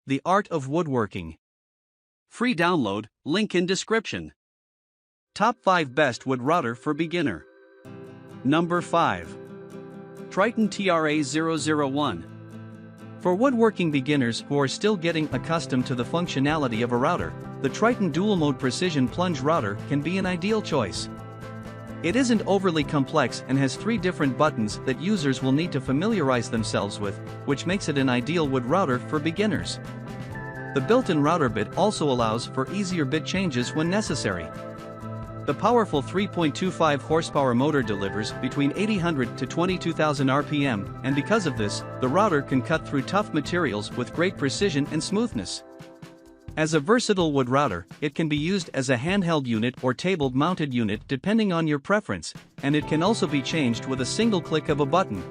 The Art of Woodworking. Free download, link in description. Top 5 Best Wood Router for Beginner. Number 5. Triton TRA001. For woodworking beginners who are still getting accustomed to the functionality of a router, the Triton Dual Mode Precision Plunge Router can be an ideal choice. It isn't overly complex and has 3 different buttons that users will need to familiarize themselves with, which makes it an ideal wood router for beginners. The built-in router bit also allows for easier bit changes when necessary. The powerful 3.25 horsepower motor delivers between 800 to 22,000 RPM, and because of this, the router can cut through tough materials with great precision and smoothness. As a versatile wood router, it can be used as a handheld unit or table-mounted unit depending on your preference, and it can also be changed with a single click of a button.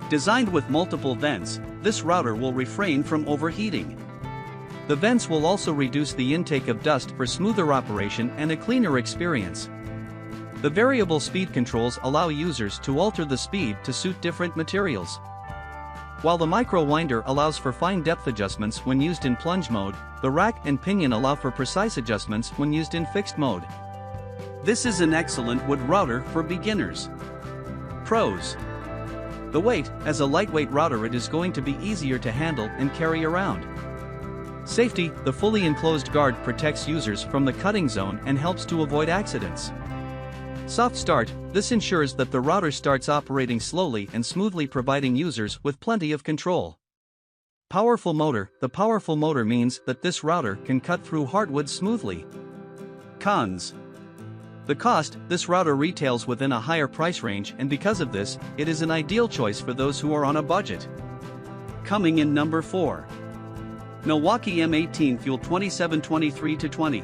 Designed with multiple vents, this router will refrain from overheating. The vents will also reduce the intake of dust for smoother operation and a cleaner experience. The variable speed controls allow users to alter the speed to suit different materials. While the micro winder allows for fine depth adjustments when used in plunge mode, the rack and pinion allow for precise adjustments when used in fixed mode. This is an excellent wood router for beginners. Pros. The weight. As a lightweight router, it is going to be easier to handle and carry around. Safety. The fully enclosed guard protects users from the cutting zone and helps to avoid accidents. Soft start. This ensures that the router starts operating slowly and smoothly, providing users with plenty of control. Powerful motor. The powerful motor means that this router can cut through hardwood smoothly. Cons. The cost. This router retails within a higher price range, and because of this, it is an ideal choice for those who are on a budget. Coming in number 4. Milwaukee M18 Fuel 2723-20.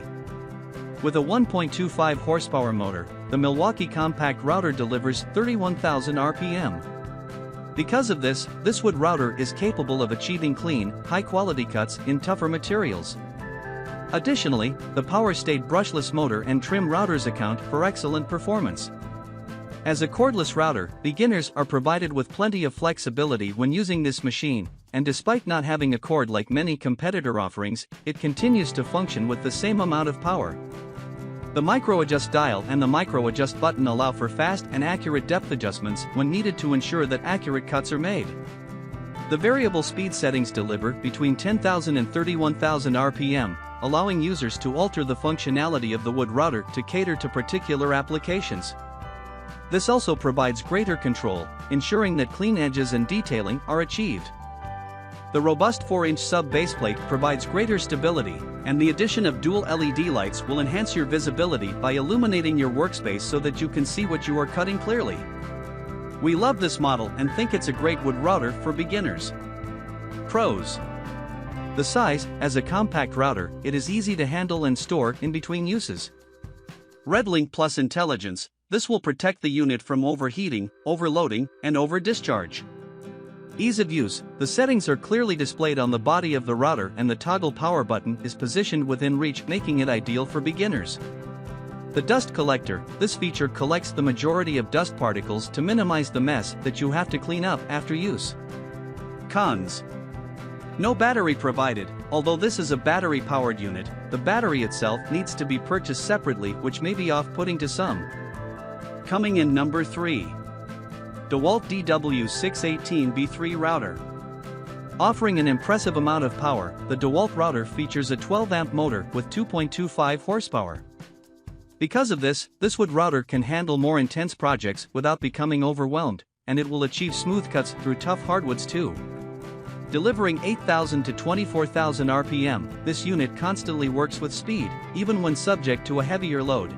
With a 1.25 horsepower motor, the Milwaukee compact router delivers 31,000 RPM. Because of this, this wood router is capable of achieving clean, high-quality cuts in tougher materials. Additionally, the power-state brushless motor and trim routers account for excellent performance. As a cordless router, beginners are provided with plenty of flexibility when using this machine, and despite not having a cord like many competitor offerings, it continues to function with the same amount of power. The micro adjust dial and the micro adjust button allow for fast and accurate depth adjustments when needed to ensure that accurate cuts are made. The variable speed settings deliver between 10,000 and 31,000 RPM, allowing users to alter the functionality of the wood router to cater to particular applications. This also provides greater control, ensuring that clean edges and detailing are achieved. The robust 4-inch sub-base plate provides greater stability, and the addition of dual LED lights will enhance your visibility by illuminating your workspace so that you can see what you are cutting clearly. We love this model and think it's a great wood router for beginners. Pros. The size. As a compact router, it is easy to handle and store in between uses. RedLink Plus Intelligence. This will protect the unit from overheating, overloading, and over-discharge. Ease of use. The settings are clearly displayed on the body of the router, and the toggle power button is positioned within reach, making it ideal for beginners. The dust collector. This feature collects the majority of dust particles to minimize the mess that you have to clean up after use. Cons. No battery provided. Although this is a battery-powered unit, the battery itself needs to be purchased separately, which may be off-putting to some. Coming in number 3. Dewalt DW618B3 router. Offering an impressive amount of power, the Dewalt router features a 12-amp motor with 2.25 horsepower. Because of this, this wood router can handle more intense projects without becoming overwhelmed, and it will achieve smooth cuts through tough hardwoods too. Delivering 8,000 to 24,000 RPM, this unit constantly works with speed, even when subject to a heavier load.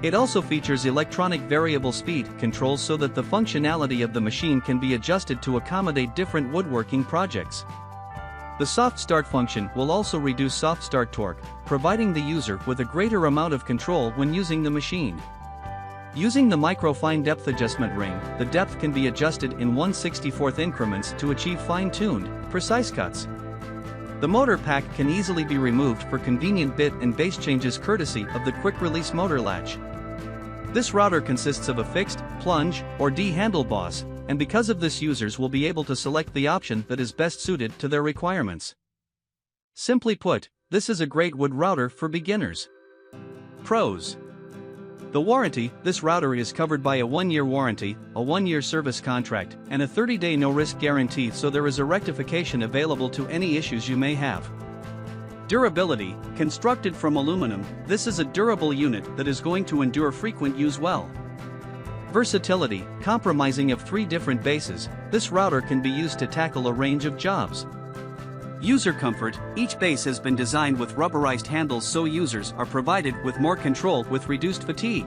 It also features electronic variable speed controls so that the functionality of the machine can be adjusted to accommodate different woodworking projects. The soft start function will also reduce soft start torque, providing the user with a greater amount of control when using the machine. Using the micro fine depth adjustment ring, the depth can be adjusted in 1/64th increments to achieve fine-tuned, precise cuts. The motor pack can easily be removed for convenient bit and base changes courtesy of the quick-release motor latch. This router consists of a fixed, plunge, or D handle boss, and because of this, users will be able to select the option that is best suited to their requirements. Simply put, this is a great wood router for beginners. Pros. The warranty: this router is covered by a 1-year warranty, a 1-year service contract, and a 30-day no-risk guarantee, so there is a rectification available to any issues you may have. Durability: constructed from aluminum, this is a durable unit that is going to endure frequent use well. Versatility: comprising of 3 different bases, this router can be used to tackle a range of jobs. User comfort: each base has been designed with rubberized handles so users are provided with more control with reduced fatigue.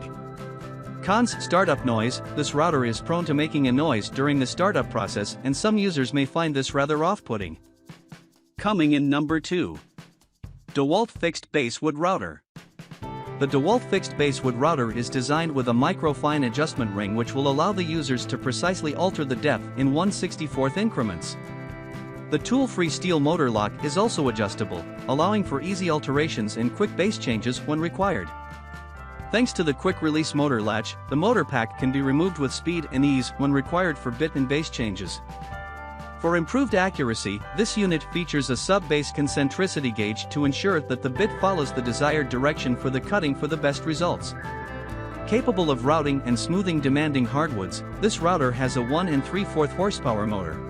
Cons: startup noise: this router is prone to making a noise during the startup process, and some users may find this rather off-putting. Coming in number 2. Dewalt Fixed Base Wood Router. The Dewalt Fixed Base Wood Router is designed with a micro-fine adjustment ring which will allow the users to precisely alter the depth in 1/64th increments. The tool-free steel motor lock is also adjustable, allowing for easy alterations and quick base changes when required. Thanks to the quick-release motor latch, the motor pack can be removed with speed and ease when required for bit and base changes. For improved accuracy, this unit features a sub-base concentricity gauge to ensure that the bit follows the desired direction for the cutting for the best results. Capable of routing and smoothing demanding hardwoods, this router has a 1 3/4 horsepower motor.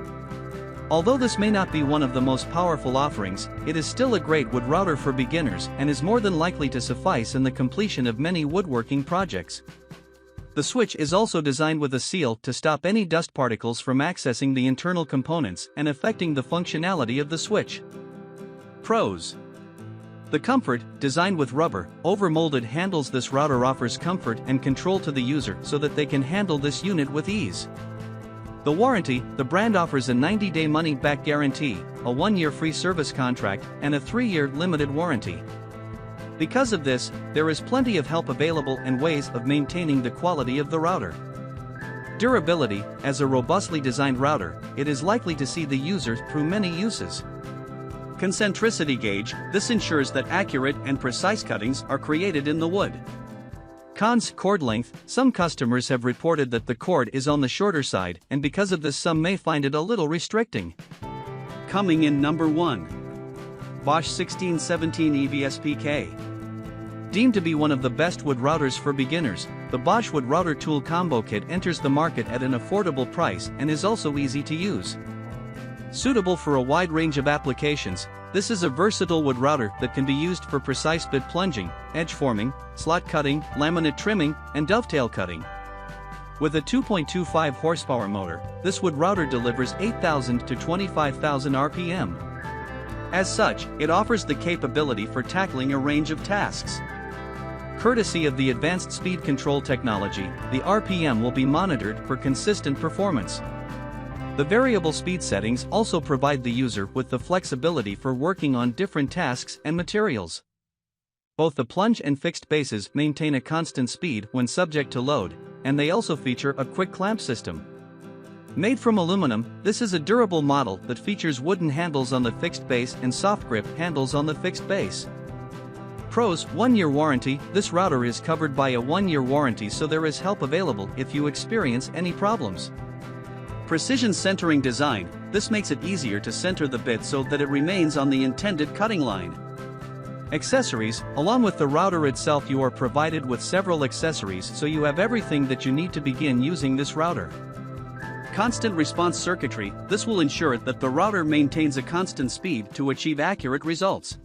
Although this may not be one of the most powerful offerings, it is still a great wood router for beginners and is more than likely to suffice in the completion of many woodworking projects. The switch is also designed with a seal to stop any dust particles from accessing the internal components and affecting the functionality of the switch. Pros. The comfort: designed with rubber, over-molded handles, this router offers comfort and control to the user so that they can handle this unit with ease. The warranty: the brand offers a 90-day money-back guarantee, a 1-year free service contract, and a 3-year limited warranty. Because of this, there is plenty of help available and ways of maintaining the quality of the router. Durability: as a robustly designed router, it is likely to see the user through many uses. Concentricity gauge: this ensures that accurate and precise cuttings are created in the wood. Cons: cord length: some customers have reported that the cord is on the shorter side, and because of this some may find it a little restricting. Coming in number 1. Bosch 1617 EVSPK. Deemed to be one of the best wood routers for beginners, the Bosch Wood Router Tool Combo Kit enters the market at an affordable price and is also easy to use. Suitable for a wide range of applications, this is a versatile wood router that can be used for precise bit plunging, edge forming, slot cutting, laminate trimming, and dovetail cutting. With a 2.25 horsepower motor, this wood router delivers 8,000 to 25,000 RPM. As such, it offers the capability for tackling a range of tasks. Courtesy of the advanced speed control technology, the RPM will be monitored for consistent performance. The variable speed settings also provide the user with the flexibility for working on different tasks and materials. Both the plunge and fixed bases maintain a constant speed when subject to load, and they also feature a quick clamp system. Made from aluminum, this is a durable model that features wooden handles on the fixed base and soft grip handles on the fixed base. Pros: 1-year warranty: this router is covered by a 1-year warranty, so there is help available if you experience any problems. Precision centering design: this makes it easier to center the bit so that it remains on the intended cutting line. Accessories: along with the router itself you are provided with several accessories, so you have everything that you need to begin using this router. Constant response circuitry: this will ensure that the router maintains a constant speed to achieve accurate results.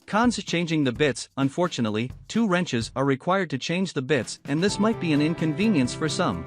Cons: changing the bits: unfortunately, 2 wrenches are required to change the bits, and this might be an inconvenience for some.